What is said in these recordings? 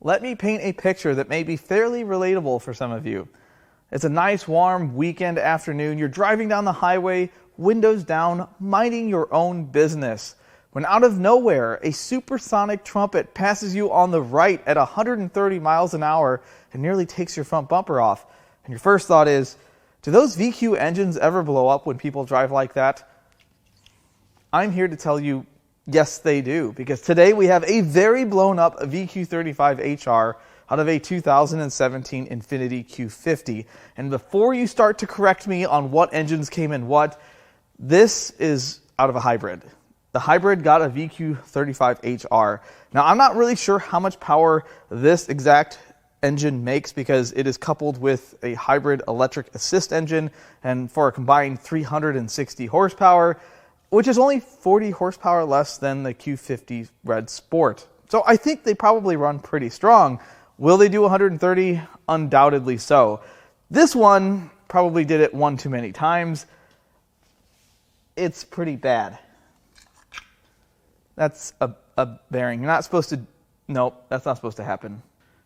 Let me paint a picture that may be fairly relatable for some of you. It's a nice warm weekend afternoon. You're driving down the highway, windows down, minding your own business, when out of nowhere, a supersonic trumpet passes you on the right at 130 miles an hour and nearly takes your front bumper off. And your first thought is, do those VQ engines ever blow up when people drive like that? I'm here to tell you, yes, they do, because today we have a very blown up VQ35HR out of a 2017 Infiniti Q50. And before you start to correct me on what engines came in what, this is out of a hybrid. The hybrid got a VQ35HR. Now, I'm not really sure how much power this exact engine makes because it is coupled with a hybrid electric assist engine and for a combined 360 horsepower, which is only 40 horsepower less than the Q50 Red Sport. So I think they probably run pretty strong. Will they do 130? Undoubtedly so. This one probably did it one too many times. It's pretty bad. That's a bearing. You're not supposed to... Nope, that's not supposed to happen.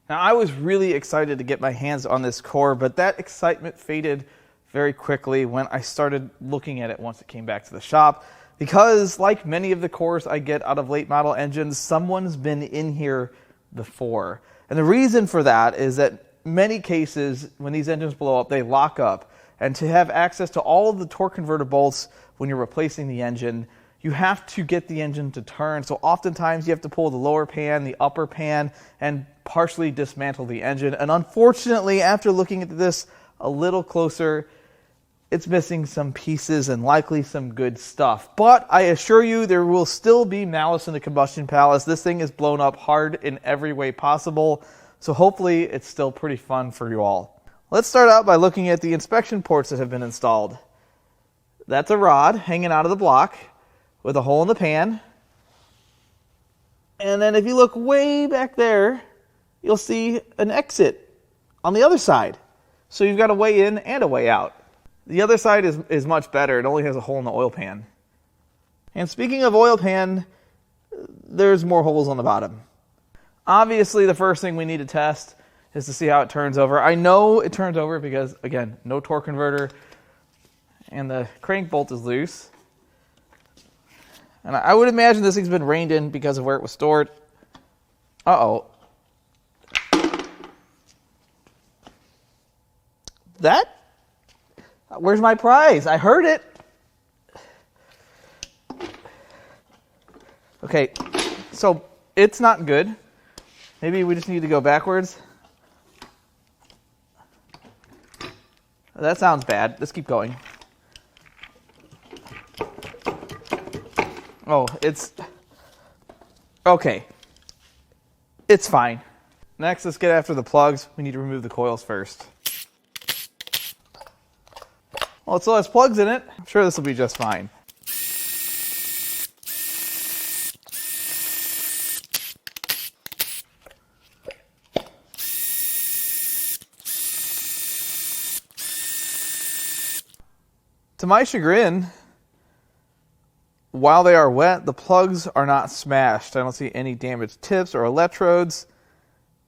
Now, I was really excited to get my hands on this core, but that excitement faded very quickly when I started looking at it once it came back to the shop. Because, like many of the cores I get out of late model engines, someone's been in here before. And the reason for that is that many cases, when these engines blow up, they lock up. And to have access to all of the torque converter bolts when you're replacing the engine, you have to get the engine to turn. So oftentimes you have to pull the lower pan, the upper pan, and partially dismantle the engine. And unfortunately, after looking at this a little closer, it's missing some pieces and likely some good stuff. But I assure you, there will still be malice in the combustion palace. This thing is blown up hard in every way possible. So hopefully it's still pretty fun for you all. Let's start out by looking at the inspection ports that have been installed. That's a rod hanging out of the block with a hole in the pan. And then if you look way back there, you'll see an exit on the other side. So you've got a way in and a way out. The other side is much better. It only has a hole in the oil pan. And speaking of oil pan, there's more holes on the bottom. Obviously, the first thing we need to test is to see how it turns over. I know it turns over because, again, no torque converter, and the crank bolt is loose. And I would imagine this thing's been reined in because of where it was stored. Uh-oh. Where's my prize? I heard it. Okay, so it's not good. Maybe we just need to go backwards. That sounds bad. Let's keep going. Oh, it's... Okay. It's fine. Next, let's get after the plugs. We need to remove the coils first. Well, it still has plugs in it. I'm sure this will be just fine. To my chagrin, while they are wet, the plugs are not smashed. I don't see any damaged tips or electrodes.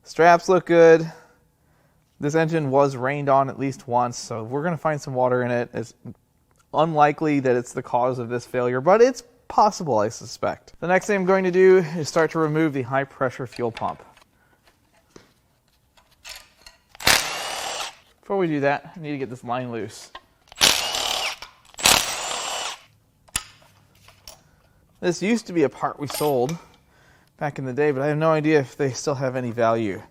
Straps look good. This engine was rained on at least once, so we're going to find some water in it. It's unlikely that it's the cause of this failure, but it's possible, I suspect. The next thing I'm going to do is start to remove the high-pressure fuel pump. Before we do that, I need to get this line loose. This used to be a part we sold back in the day, but I have no idea if they still have any value.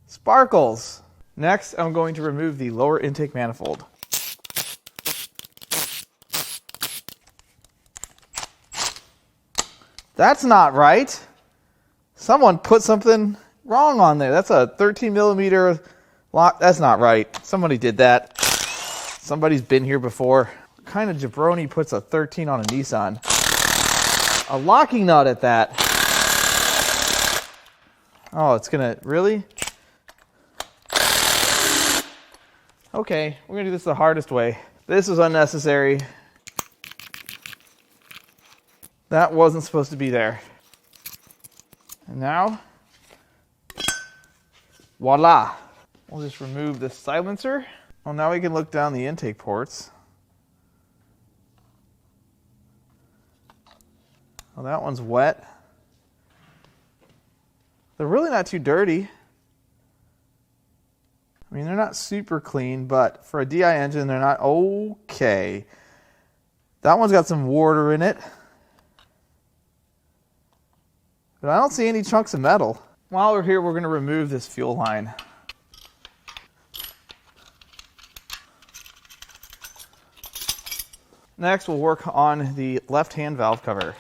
Sparkles. Next, I'm going to remove the lower intake manifold. That's not right. Someone put something wrong on there. That's a 13 millimeter lock. That's not right. Somebody did that. Somebody's been here before. What kind of jabroni puts a 13 on a Nissan? A locking nut at that. Oh, it's gonna, really? Okay, we're gonna do this the hardest way. This was unnecessary. That wasn't supposed to be there. And now, voila. We'll just remove the silencer. Well, now we can look down the intake ports. Well, that one's wet. They're really not too dirty. I mean, they're not super clean, but for a DI engine, they're not okay. That one's got some water in it. But I don't see any chunks of metal. While we're here, we're going to remove this fuel line. Next, we'll work on the left-hand valve cover.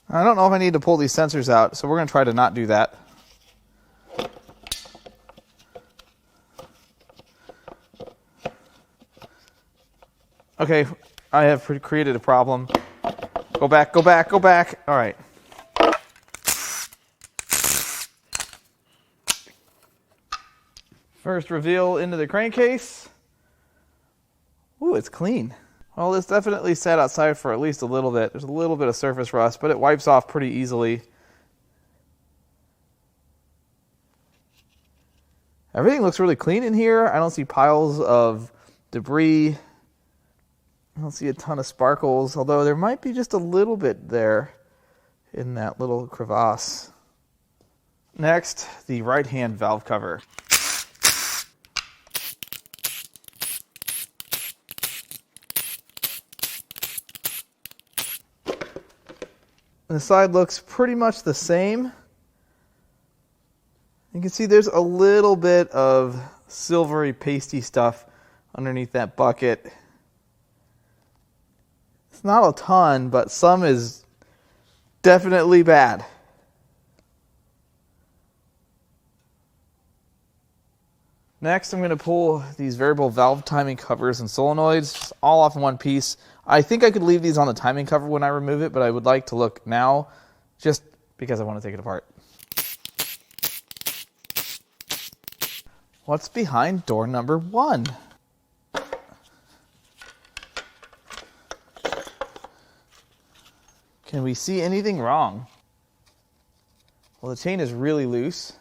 I don't know if I need to pull these sensors out, so we're going to try to not do that. Okay, I have created a problem. Go back, go back, go back. All right. First reveal into the crankcase. Ooh, it's clean. Well, this definitely sat outside for at least a little bit. There's a little bit of surface rust, but it wipes off pretty easily. Everything looks really clean in here. I don't see piles of debris. I don't see a ton of sparkles, although there might be just a little bit there in that little crevasse. Next, the right-hand valve cover. The side looks pretty much the same. You can see there's a little bit of silvery pasty stuff underneath that bucket. It's not a ton, but some is definitely bad. Next, I'm going to pull these variable valve timing covers and solenoids all off in one piece. I think I could leave these on the timing cover when I remove it, but I would like to look now just because I want to take it apart. What's behind door number 1? Can we see anything wrong? Well, the chain is really loose.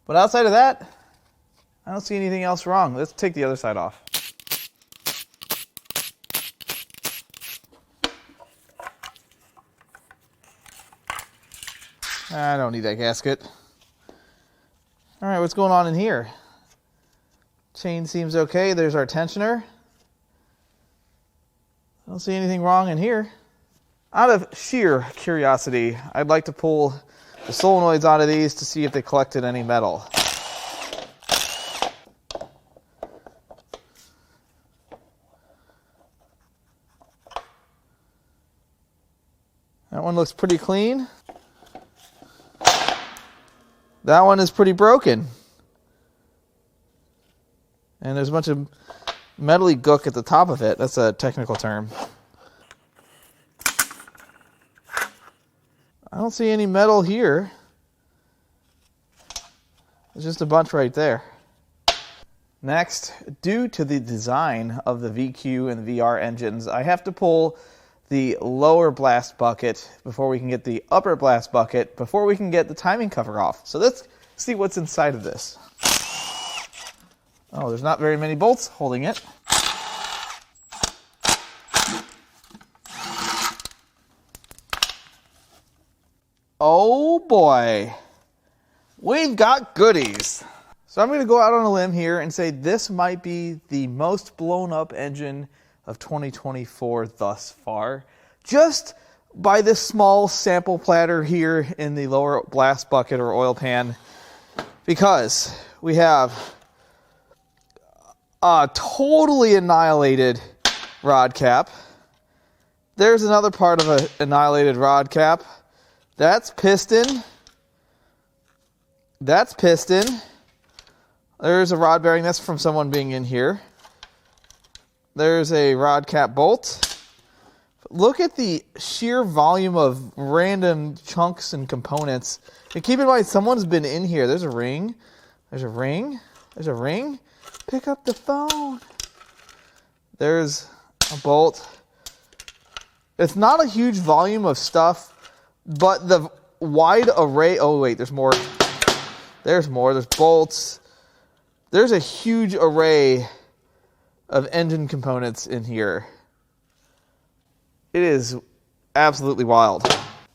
But outside of that, I don't see anything else wrong. Let's take the other side off. I don't need that gasket. All right, what's going on in here? Chain seems okay. There's our tensioner. I don't see anything wrong in here. Out of sheer curiosity, I'd like to pull the solenoids out of these to see if they collected any metal. That one looks pretty clean. That one is pretty broken. And there's a bunch of metally gook at the top of it. That's a technical term. I don't see any metal here. There's just a bunch right there. Next, due to the design of the VQ and the VR engines, I have to pull the lower blast bucket before we can get the upper blast bucket, before we can get the timing cover off. So let's see what's inside of this. Oh, there's not very many bolts holding it. Oh boy, we've got goodies. So I'm going to go out on a limb here and say this might be the most blown up engine of 2024 thus far, just by this small sample platter here in the lower blast bucket or oil pan, because we have a totally annihilated rod cap. There's another part of an annihilated rod cap. That's piston. That's piston. There's a rod bearing. That's from someone being in here. There's a rod cap bolt. Look at the sheer volume of random chunks and components. And keep in mind, someone's been in here. There's a ring. There's a ring. There's a ring. Pick up the phone. There's a bolt. It's not a huge volume of stuff, but the wide array. Oh, wait, there's more. There's more. There's bolts. There's a huge array of engine components in here. It is absolutely wild.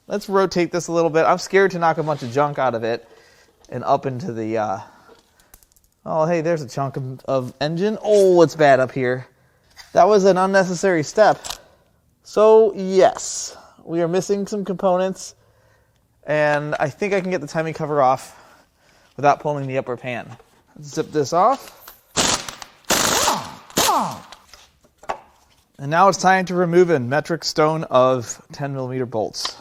Let's rotate this a little bit. I'm scared to knock a bunch of junk out of it and up into the... Oh, hey, there's a chunk of engine. Oh, it's bad up here. That was an unnecessary step. So, yes, we are missing some components, and I think I can get the timing cover off without pulling the upper pan. Let's zip this off. And now it's time to remove a metric stone of 10mm bolts.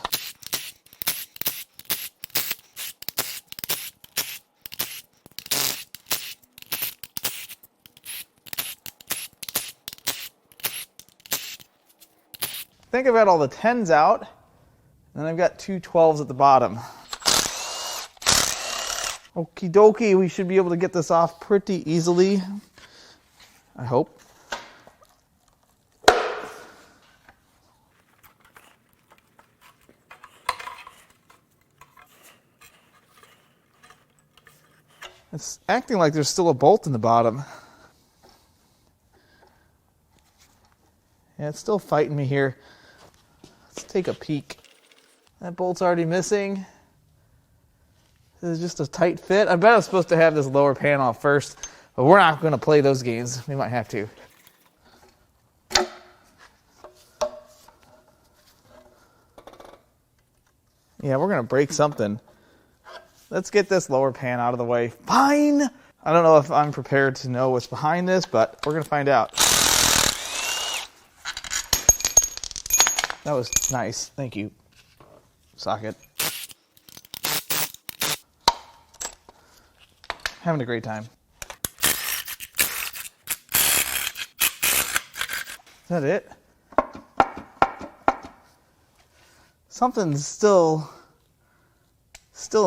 I think I've got all the 10s out, and I've got two 12s at the bottom. Okie dokie, we should be able to get this off pretty easily, I hope. It's acting like there's still a bolt in the bottom. Yeah, it's still fighting me here. Let's take a peek. That bolt's already missing. This is just a tight fit. I bet I was supposed to have this lower pan off first, but we're not going to play those games. We might have to. Yeah, we're going to break something. Let's get this lower pan out of the way. Fine! I don't know if I'm prepared to know what's behind this, but we're going to find out. That was nice. Thank you, socket. Having a great time. Is that it? Something's still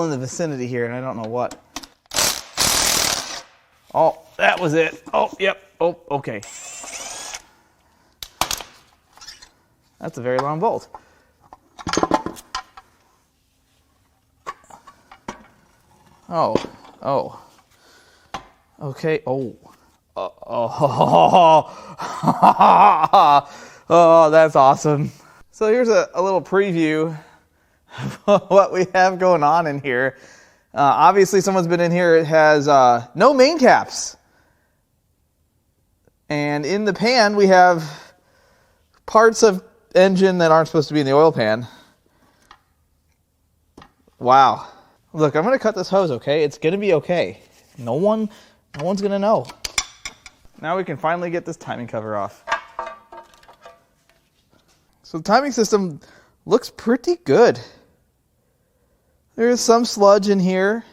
in the vicinity here, and I don't know what. Oh, that was it. Oh, yep. Oh, okay. That's a very long bolt. Oh. Okay. Oh. Oh, that's awesome. So here's a little preview of what we have going on in here. Obviously, someone's been in here. It has no main caps. And in the pan, we have parts of engine that aren't supposed to be in the oil pan. Wow. Look, I'm going to cut this hose, okay? It's going to be okay. No one's going to know. Now we can finally get this timing cover off. So the timing system looks pretty good. There is some sludge in here,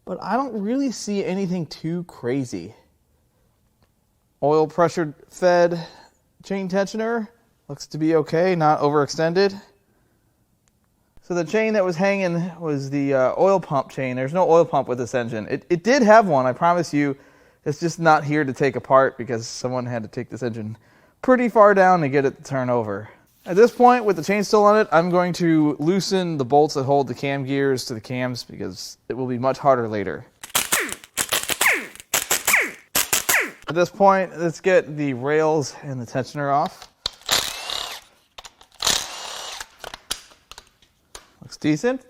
but I don't really see anything too crazy. Oil pressure fed chain tensioner looks to be okay, not overextended. So the chain that was hanging was the oil pump chain. There's no oil pump with this engine. It did have one, I promise you. It's just not here to take apart because someone had to take this engine pretty far down to get it to turn over. At this point, with the chain still on it, I'm going to loosen the bolts that hold the cam gears to the cams because it will be much harder later. At this point, let's get the rails and the tensioner off. Looks decent.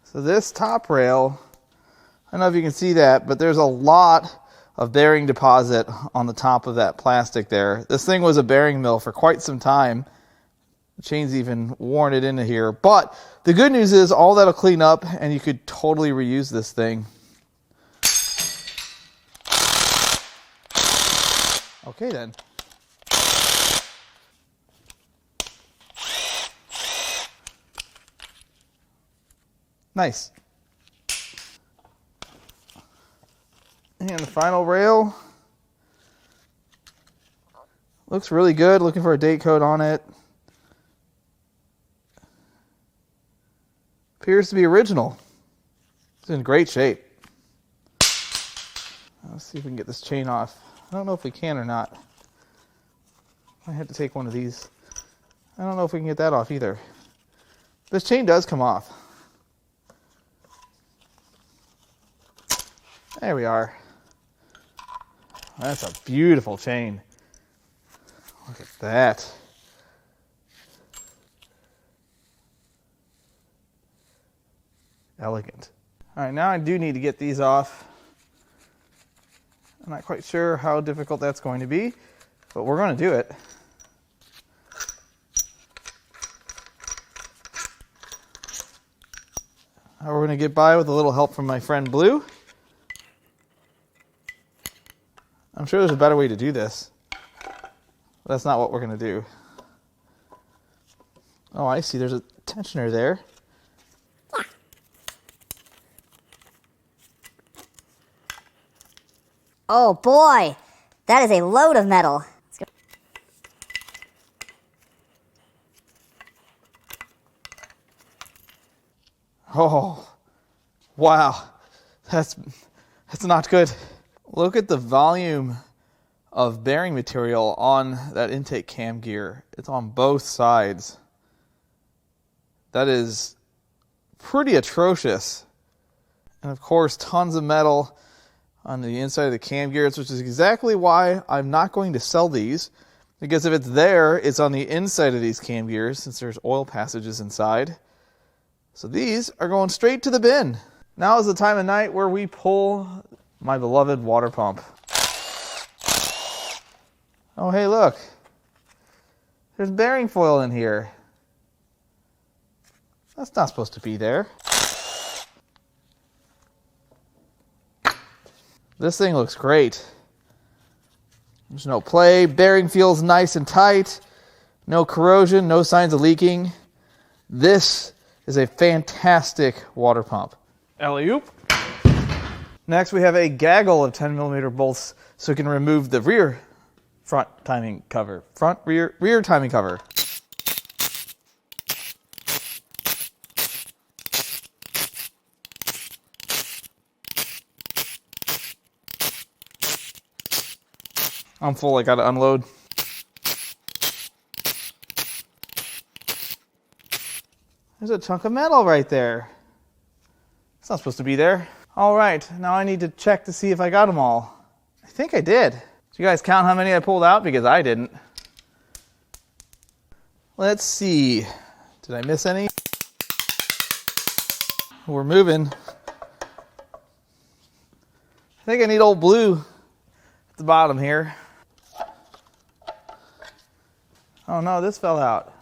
So this top rail, I don't know if you can see that, but there's a lot of bearing deposit on the top of that plastic there. This thing was a bearing mill for quite some time. The chain's even worn it into here. But the good news is all that'll clean up and you could totally reuse this thing. Okay then. Nice. And the final rail looks really good. Looking for a date code on it. Appears to be original. It's in great shape. Let's see if we can get this chain off. I don't know if we can or not. I had to take one of these. I don't know if we can get that off either. This chain does come off. There we are. That's a beautiful chain. Look at that. Elegant. All right, now I do need to get these off. I'm not quite sure how difficult that's going to be, but we're going to do it. We're going to get by with a little help from my friend Blue. I'm sure there's a better way to do this. But that's not what we're going to do. Oh, I see. There's a tensioner there. Oh boy, that is a load of metal. Oh, wow. That's not good. Look at the volume of bearing material on that intake cam gear. It's on both sides. That is pretty atrocious. And of course, tons of metal on the inside of the cam gears, which is exactly why I'm not going to sell these. Because if it's there, it's on the inside of these cam gears, since there's oil passages inside. So these are going straight to the bin. Now is the time of night where we pull my beloved water pump. Oh, hey, look. There's bearing foil in here. That's not supposed to be there. This thing looks great. There's no play. Bearing feels nice and tight. No corrosion, no signs of leaking. This is a fantastic water pump. Alley-oop. Next, we have a gaggle of 10mm bolts so we can remove the front timing cover. Rear timing cover. I'm full, I gotta unload. There's a chunk of metal right there. It's not supposed to be there. All right, now I need to check to see if I got them all. I think I did. Did you guys count how many I pulled out? Because I didn't. Let's see. Did I miss any? We're moving. I think I need old Blue at the bottom here. Oh no, this fell out.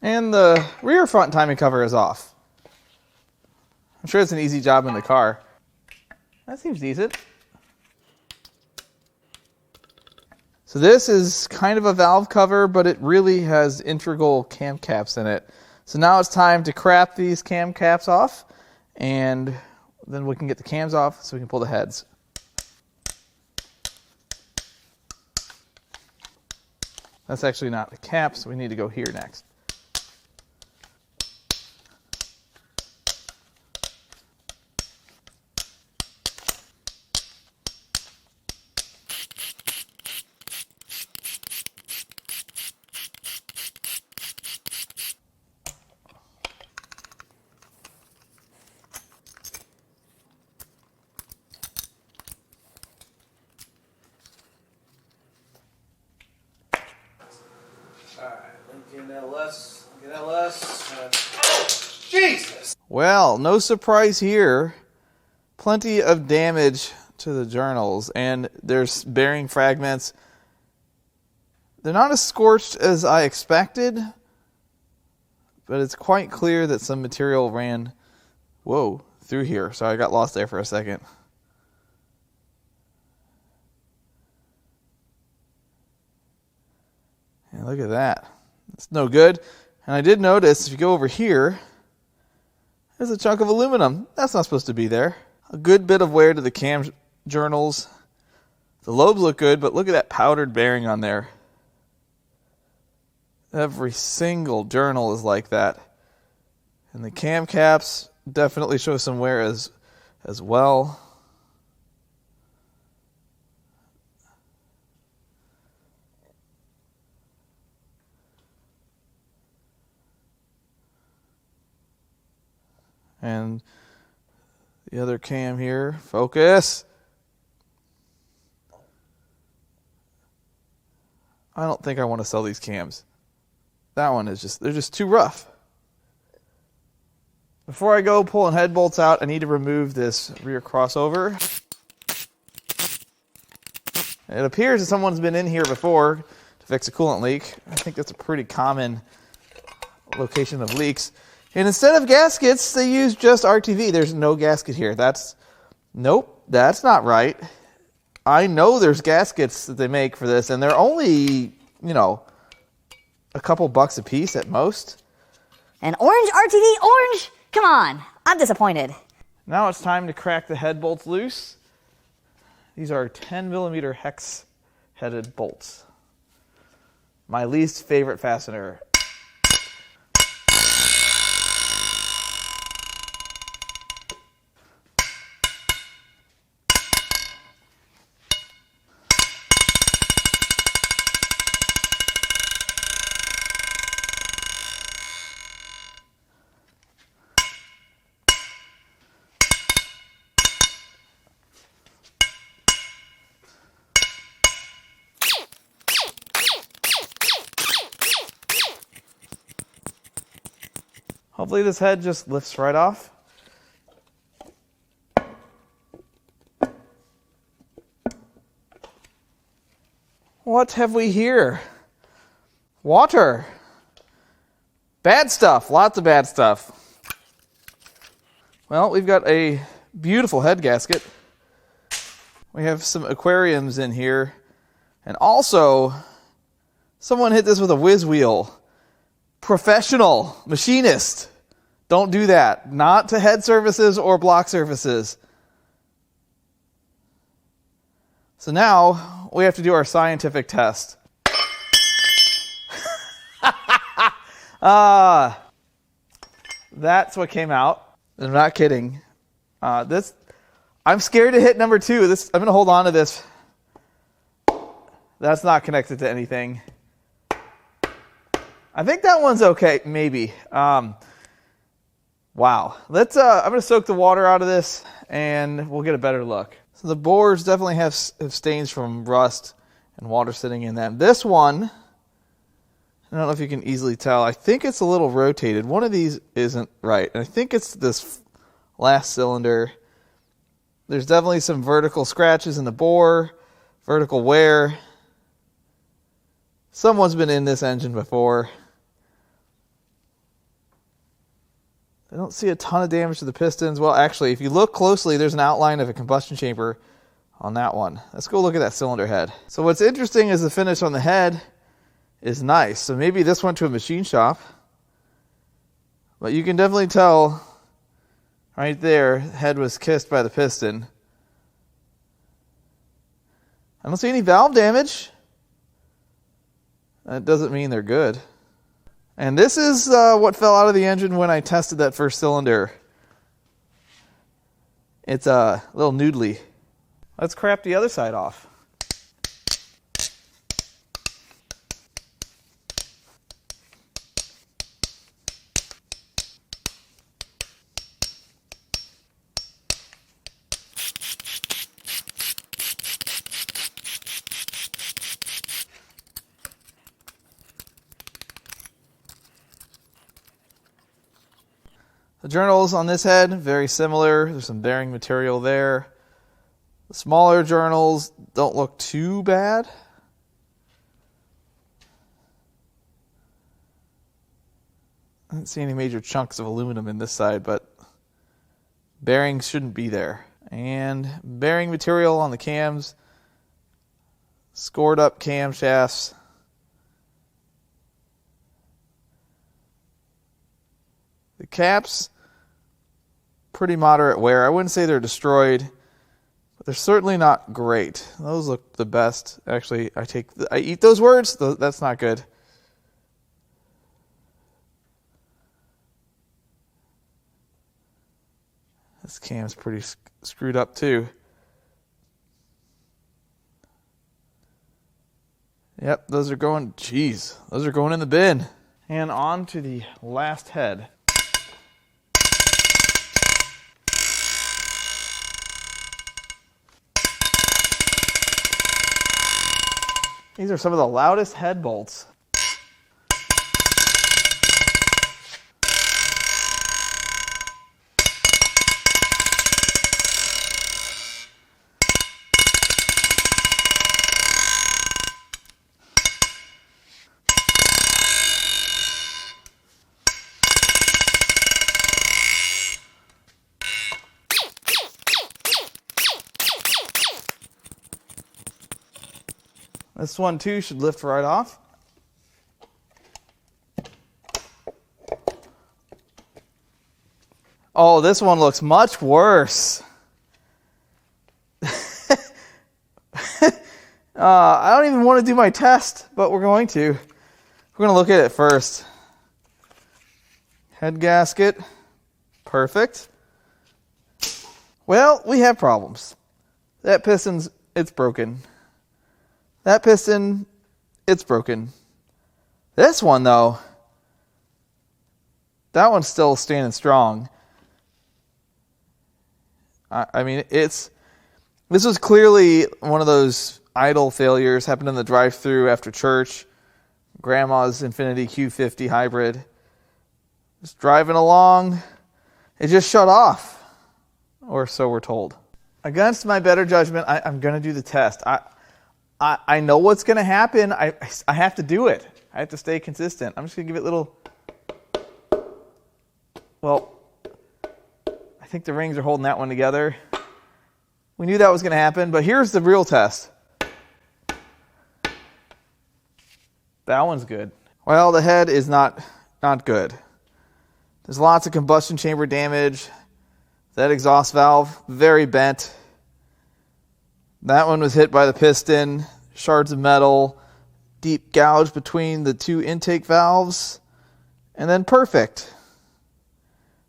And the rear front timing cover is off. I'm sure it's an easy job in the car. That seems decent. So this is kind of a valve cover, but it really has integral cam caps in it. So now it's time to crap these cam caps off, and then we can get the cams off so we can pull the heads. That's actually not the cap, so we need to go here next. Jesus! Well, no surprise here. Plenty of damage to the journals, and there's bearing fragments. They're not as scorched as I expected, but it's quite clear that some material ran, through here. So I got lost there for a second. And look at that. It's no good. And I did notice, if you go over here, there's a chunk of aluminum. That's not supposed to be there. A good bit of wear to the cam journals. The lobes look good, but look at that powdered bearing on there. Every single journal is like that. And the cam caps definitely show some wear as well. And the other cam here, focus. I don't think I want to sell these cams. That one is they're just too rough. Before I go pulling head bolts out, I need to remove this rear crossover. It appears that someone's been in here before to fix a coolant leak. I think that's a pretty common location of leaks. And instead of gaskets, they use just RTV. There's no gasket here. Nope, that's not right. I know there's gaskets that they make for this, and they're only, a couple bucks a piece at most. An orange RTV? Orange? Come on, I'm disappointed. Now it's time to crack the head bolts loose. These are 10mm hex-headed bolts. My least favorite fastener. Hopefully this head just lifts right off. What have we here? Water. Bad stuff, lots of bad stuff. Well, we've got a beautiful head gasket. We have some aquariums in here. And also, someone hit this with a whiz wheel. Professional machinist. Don't do that. Not to head surfaces or block surfaces. So now we have to do our scientific test. That's what came out. I'm not kidding. I'm scared to hit number 2. I'm going to hold on to this. That's not connected to anything. I think that one's okay, maybe. Wow. I'm going to soak the water out of this, and we'll get a better look. So the bores definitely have stains from rust and water sitting in them. This one, I don't know if you can easily tell. I think it's a little rotated. One of these isn't right, and I think it's this last cylinder. There's definitely some vertical scratches in the bore, vertical wear. Someone's been in this engine before. I don't see a ton of damage to the pistons. Well, actually, if you look closely, there's an outline of a combustion chamber on that one. Let's go look at that cylinder head. So what's interesting is the finish on the head is nice. So maybe this went to a machine shop. But you can definitely tell right there, head was kissed by the piston. I don't see any valve damage. That doesn't mean they're good. And this is what fell out of the engine when I tested that first cylinder. It's a little noodly. Let's crap the other side off. The journals on this head, very similar. There's some bearing material there. The smaller journals don't look too bad. I didn't see any major chunks of aluminum in this side, but bearings shouldn't be there. And bearing material on the cams, scored up camshafts. The caps, pretty moderate wear. I wouldn't say they're destroyed, but they're certainly not great. Those look the best. Actually, I eat those words. That's not good. This cam's pretty screwed up too. Yep, those are going, geez, those are going in the bin. And on to the last head. These are some of the loudest head bolts. This one too should lift right off. Oh, this one looks much worse. I don't even want to do my test, but we're going to. We're going to look at it first. Head gasket, perfect. Well, we have problems. That piston's, it's broken. That piston, it's broken. This one, though, that one's still standing strong. I mean, this was clearly one of those idle failures, happened in the drive-thru after church. Grandma's Infiniti Q50 Hybrid. Just driving along, it just shut off, or so we're told. Against my better judgment, I'm going to do the test. I know what's going to happen. I have to do it. I have to stay consistent. I'm just going to give it a little... Well, I think the rings are holding that one together. We knew that was going to happen, but here's the real test. That one's good. Well, the head is not good. There's lots of combustion chamber damage. That exhaust valve, very bent. That one was hit by the piston, shards of metal, deep gouge between the two intake valves, and then perfect.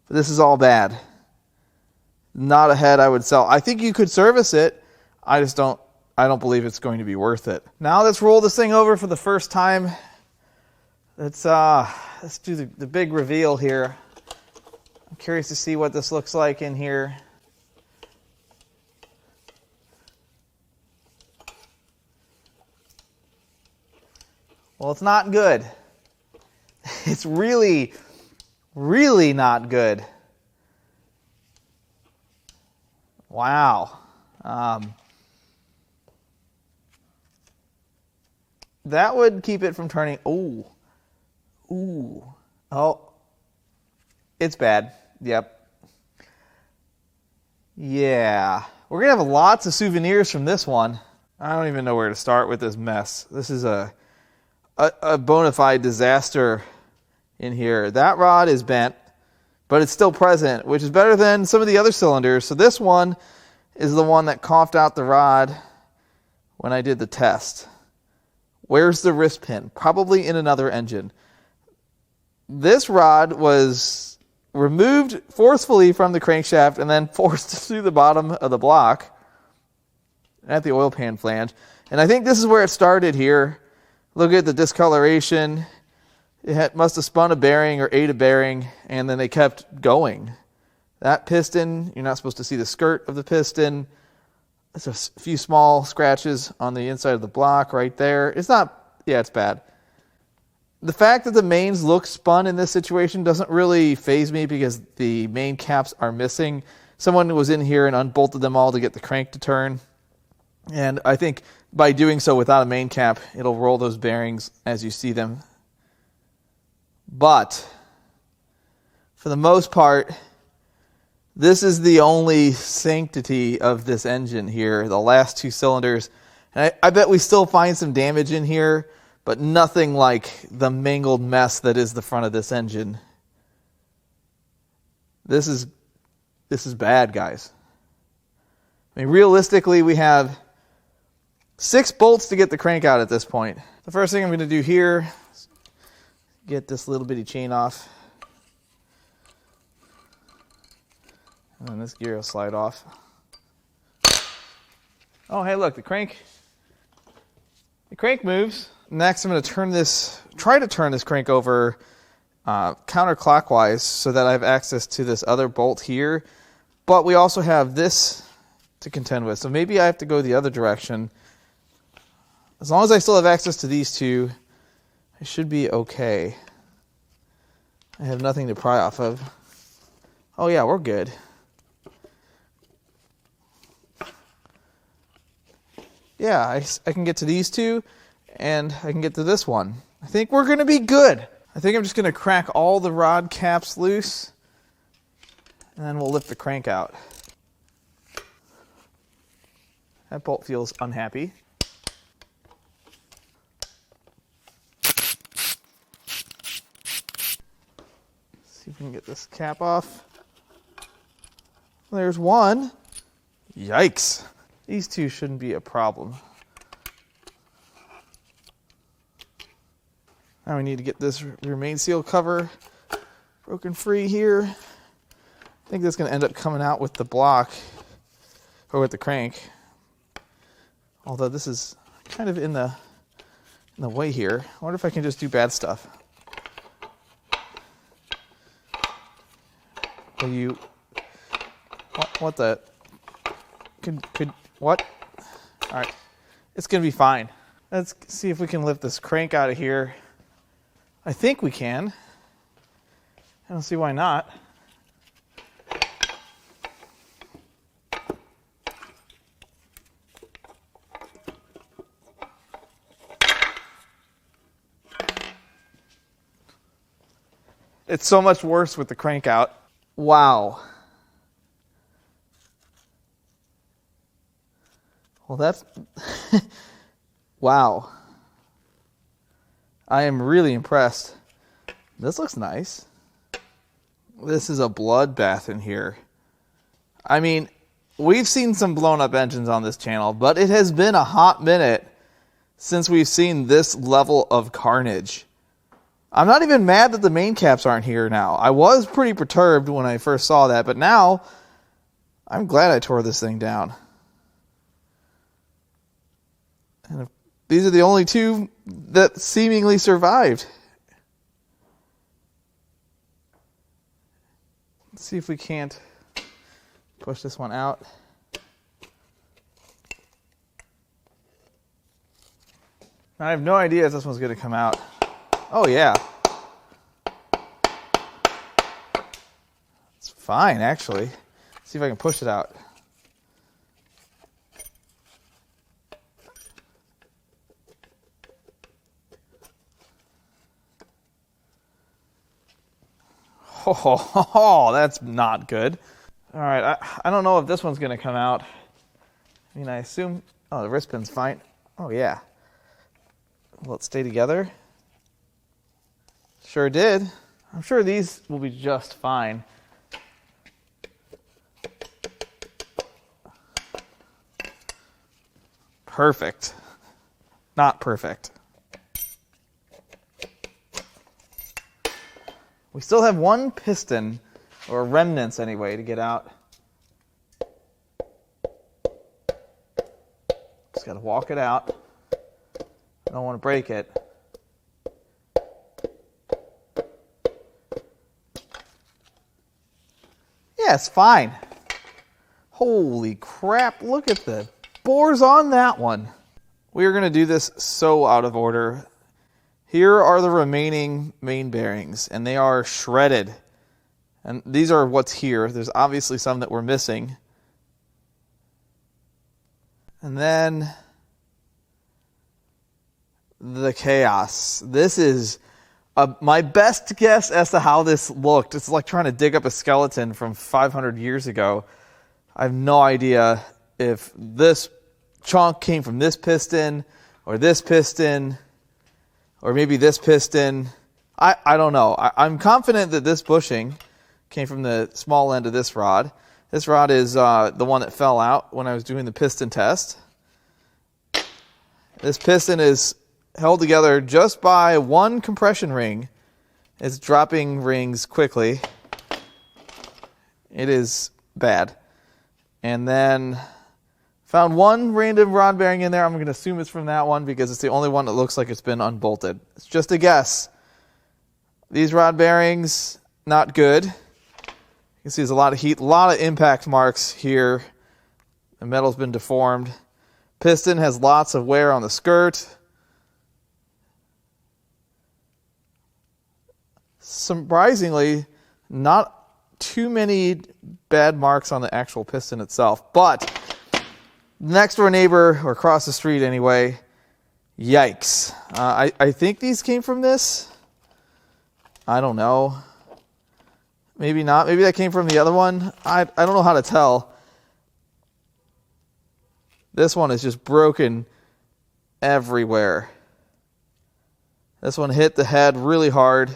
But this is all bad. Not a head I would sell. I think you could service it. I don't believe it's going to be worth it. Now let's roll this thing over for the first time. Let's do the big reveal here. I'm curious to see what this looks like in here. Well, it's not good. It's really, really not good. Wow. That would keep it from turning. Ooh. Oh. It's bad. Yep. Yeah. We're going to have lots of souvenirs from this one. I don't even know where to start with this mess. This is a bona fide disaster in here. That rod is bent, but it's still present, which is better than some of the other cylinders. So this one is the one that coughed out the rod when I did the test. Where's the wrist pin? Probably in another engine. This rod was removed forcefully from the crankshaft and then forced through the bottom of the block at the oil pan flange. And I think this is where it started here. Look at the discoloration. It must have spun a bearing or ate a bearing, and then they kept going. That piston, you're not supposed to see the skirt of the piston. There's a few small scratches on the inside of the block right there. It's bad. The fact that the mains look spun in this situation doesn't really faze me because the main caps are missing. Someone was in here and unbolted them all to get the crank to turn. And I think by doing so without a main cap, it'll roll those bearings as you see them. But for the most part, this is the only sanctity of this engine here, the last two cylinders. And I bet we still find some damage in here, but nothing like the mangled mess that is the front of this engine. This is bad, guys. I mean, realistically, we have 6 bolts to get the crank out at this point. The first thing I'm going to do here is get this little bitty chain off. And then this gear will slide off. Oh, hey, look, the crank moves. Next, I'm going to try to turn this crank over counterclockwise so that I have access to this other bolt here. But we also have this to contend with. So maybe I have to go the other direction. As long as I still have access to these two, I should be okay. I have nothing to pry off of. Oh yeah, we're good. Yeah, I can get to these two, and I can get to this one. I think we're going to be good. I think I'm just going to crack all the rod caps loose, and then we'll lift the crank out. That bolt feels unhappy. See if we can get this cap off. There's one. Yikes. These two shouldn't be a problem. Now we need to get this remain seal cover broken free here. I think that's going to end up coming out with the block, or with the crank. Although this is kind of in the way here. I wonder if I can just do bad stuff. Will you... What the... Could... What? Alright. It's going to be fine. Let's see if we can lift this crank out of here. I think we can. I don't see why not. It's so much worse with the crank out. Wow. Well, that's... Wow. I am really impressed. This looks nice. This is a bloodbath in here. I mean, we've seen some blown up engines on this channel, but it has been a hot minute since we've seen this level of carnage. I'm not even mad that the main caps aren't here now. I was pretty perturbed when I first saw that, but now I'm glad I tore this thing down. And these are the only two that seemingly survived. Let's see if we can't push this one out. I have no idea if this one's going to come out. Oh, yeah. It's fine, actually. Let's see if I can push it out. Oh, that's not good. All right, I don't know if this one's going to come out. I mean, I assume... Oh, the wrist pin's fine. Oh, yeah. Will it stay together? Sure did. I'm sure these will be just fine. Perfect. Not perfect. We still have one piston, or remnants anyway, to get out. Just got to walk it out. I don't want to break it. Yeah, it's fine. Holy crap, look at the bores on that one. We are going to do this so out of order. Here are the remaining main bearings, and they are shredded. And these are what's here. There's obviously some that we're missing. And then the chaos. This is my best guess as to how this looked. It's like trying to dig up a skeleton from 500 years ago. I have no idea if this chunk came from this piston, or maybe this piston. I don't know. I'm confident that this bushing came from the small end of this rod. This rod is the one that fell out when I was doing the piston test. This piston is held together just by one compression ring. It's dropping rings quickly. It is bad. And then found one random rod bearing in there. I'm going to assume it's from that one because it's the only one that looks like it's been unbolted. It's just a guess. These rod bearings, not good. You can see there's a lot of heat, a lot of impact marks here. The metal's been deformed. Piston has lots of wear on the skirt. Surprisingly, not too many bad marks on the actual piston itself. But next door neighbor, or across the street anyway, YIKES. I think these came from this. I don't know. Maybe not. Maybe that came from the other one. I don't know how to tell. This one is just broken everywhere. This one hit the head really hard.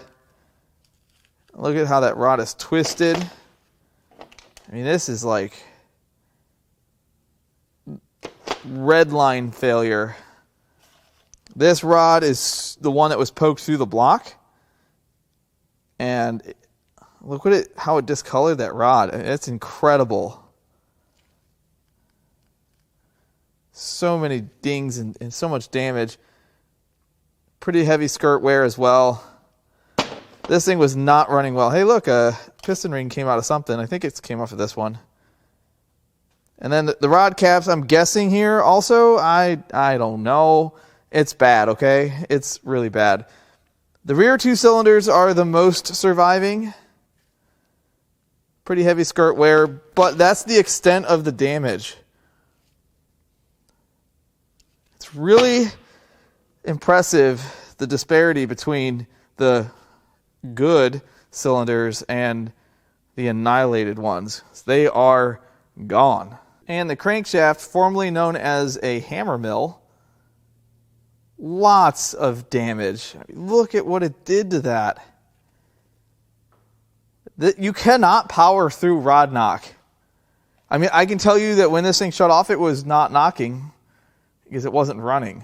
Look at how that rod is twisted. I mean, this is like red line failure. This rod is the one that was poked through the block. And look at it, how it discolored that rod. It's incredible. So many dings and so much damage. Pretty heavy skirt wear as well. This thing was not running well. Hey, look, a piston ring came out of something. I think it came off of this one. And then the rod caps, I'm guessing here also. I don't know. It's bad, okay? It's really bad. The rear two cylinders are the most surviving. Pretty heavy skirt wear, but that's the extent of the damage. It's really impressive, the disparity between the good cylinders and the annihilated ones. They are gone. And the crankshaft, formerly known as a hammer mill, lots of damage. I mean, look at what it did to that. You cannot power through rod knock. I mean, I can tell you that when this thing shut off, it was not knocking because it wasn't running.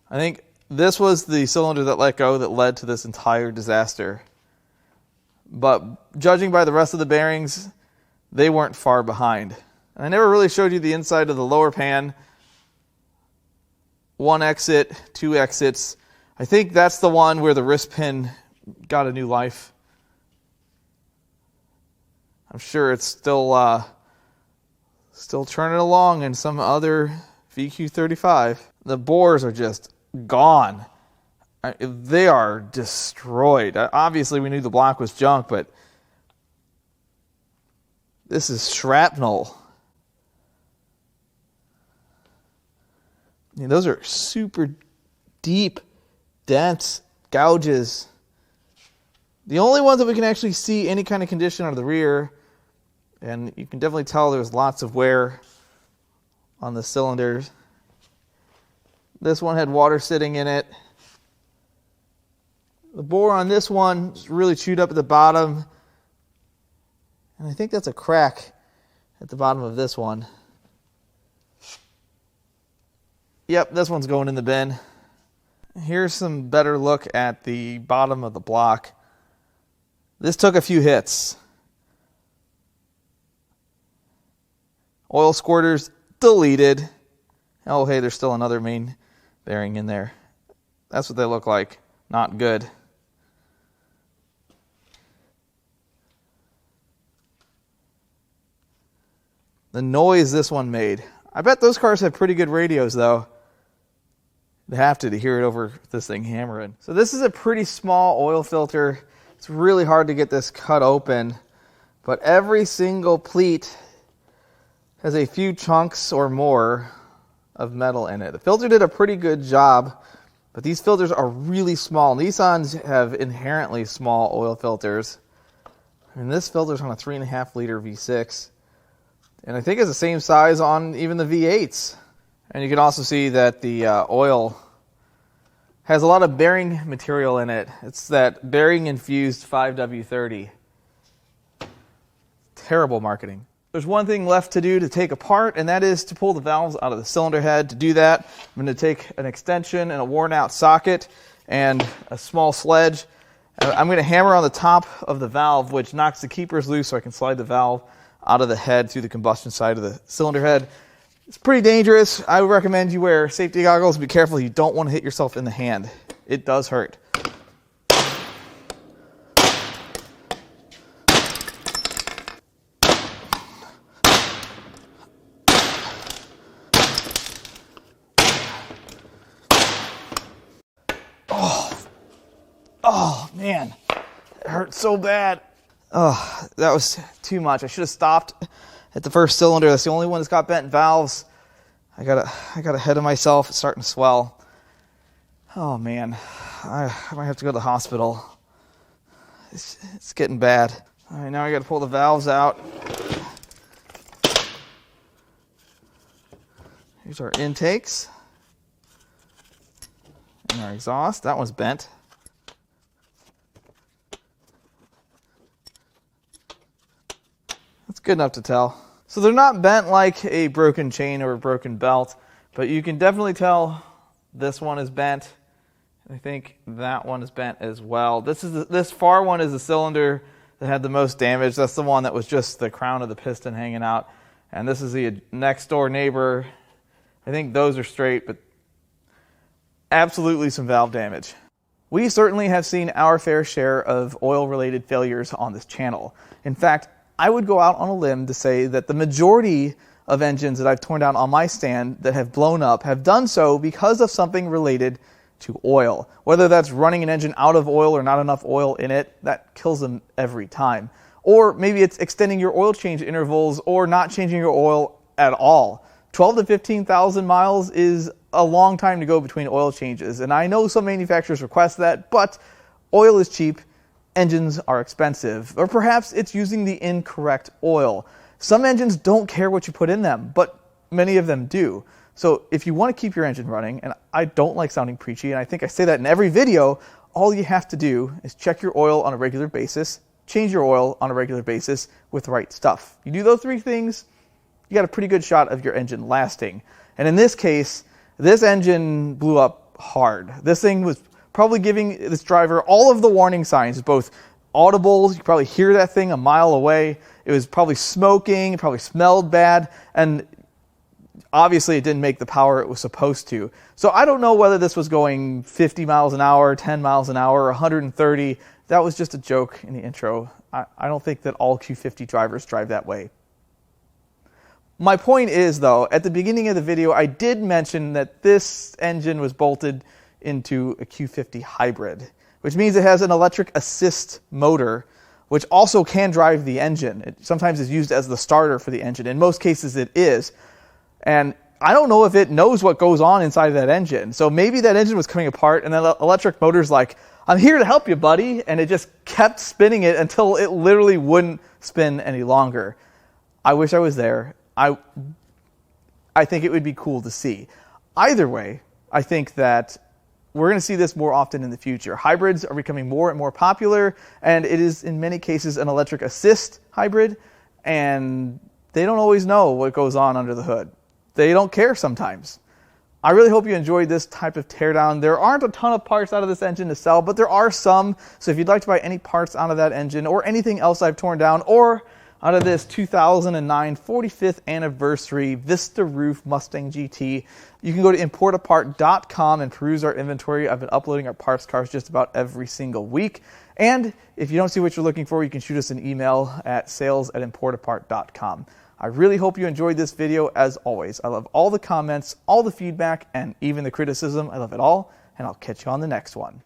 I think this was the cylinder that let go that led to this entire disaster. But judging by the rest of the bearings, they weren't far behind. I never really showed you the inside of the lower pan. One exit, two exits. I think that's the one where the wrist pin got a new life. I'm sure it's still churning along in some other VQ35. The bores are just gone. They are destroyed. Obviously, we knew the block was junk, but this is shrapnel. I mean, those are super deep, dense gouges. The only ones that we can actually see any kind of condition are the rear, and you can definitely tell there's lots of wear on the cylinders. This one had water sitting in it. The bore on this one is really chewed up at the bottom, and I think that's a crack at the bottom of this one. Yep, this one's going in the bin. Here's some better look at the bottom of the block. This took a few hits. Oil squirters deleted. Oh, hey, there's still another main bearing in there. That's what they look like. Not good. The noise this one made. I bet those cars have pretty good radios, though. They have to hear it over this thing hammering. So this is a pretty small oil filter. It's really hard to get this cut open, but every single pleat has a few chunks or more of metal in it. The filter did a pretty good job, but these filters are really small. Nissans have inherently small oil filters. I mean, this filter's on a 3.5 liter V6, and I think it's the same size on even the V8s. And you can also see that the oil has a lot of bearing material in it. It's that bearing infused 5W30. Terrible marketing. There's one thing left to do to take apart, and that is to pull the valves out of the cylinder head. To do that, I'm going to take an extension and a worn out socket and a small sledge. I'm going to hammer on the top of the valve, which knocks the keepers loose so I can slide the valve out of the head through the combustion side of the cylinder head. It's pretty dangerous. I would recommend you wear safety goggles. Be careful. You don't want to hit yourself in the hand. It does hurt. Oh man, it hurt so bad. Oh, that was too much. I should have stopped at the first cylinder. That's the only one that's got bent valves. I got ahead of myself. It's starting to swell. Oh man, I might have to go to the hospital. It's getting bad. All right, now I got to pull the valves out. Here's our intakes and our exhaust. That one's bent. That's good enough to tell. So they're not bent like a broken chain or a broken belt, but you can definitely tell this one is bent. I think that one is bent as well. This far one is the cylinder that had the most damage. That's the one that was just the crown of the piston hanging out. And this is the next door neighbor. I think those are straight, but absolutely some valve damage. We certainly have seen our fair share of oil-related failures on this channel. In fact, I would go out on a limb to say that the majority of engines that I've torn down on my stand that have blown up have done so because of something related to oil. Whether that's running an engine out of oil or not enough oil in it, that kills them every time. Or maybe it's extending your oil change intervals or not changing your oil at all. 12 to 15,000 miles is a long time to go between oil changes. And I know some manufacturers request that, but oil is cheap, engines are expensive. Or perhaps it's using the incorrect oil. Some engines don't care what you put in them, but many of them do. So if you want to keep your engine running, and I don't like sounding preachy, and I think I say that in every video, all you have to do is check your oil on a regular basis, change your oil on a regular basis with the right stuff. You do those three things, you got a pretty good shot of your engine lasting. And in this case, this engine blew up hard. This thing was probably giving this driver all of the warning signs, both audible, you could probably hear that thing a mile away. It was probably smoking, it probably smelled bad, and obviously it didn't make the power it was supposed to. So I don't know whether this was going 50 miles an hour, 10 miles an hour, 130. That was just a joke in the intro. I don't think that all Q50 drivers drive that way. My point is, though, at the beginning of the video, I did mention that this engine was bolted into a Q50 Hybrid, which means it has an electric assist motor, which also can drive the engine. It sometimes is used as the starter for the engine. In most cases, it is. And I don't know if it knows what goes on inside of that engine. So maybe that engine was coming apart, and the electric motor's like, I'm here to help you, buddy. And it just kept spinning it until it literally wouldn't spin any longer. I wish I was there. I think it would be cool to see. Either way, I think that we're going to see this more often in the future. Hybrids are becoming more and more popular, and it is in many cases an electric assist hybrid, and they don't always know what goes on under the hood. They don't care sometimes. I really hope you enjoyed this type of teardown. There aren't a ton of parts out of this engine to sell, but there are some. So if you'd like to buy any parts out of that engine or anything else I've torn down, or out of this 2009 45th anniversary Vista Roof Mustang GT, you can go to Importapart.com and peruse our inventory. I've been uploading our parts cars just about every single week. And if you don't see what you're looking for, you can shoot us an email at sales@Importapart.com. I really hope you enjoyed this video. As always, I love all the comments, all the feedback, and even the criticism. I love it all, and I'll catch you on the next one.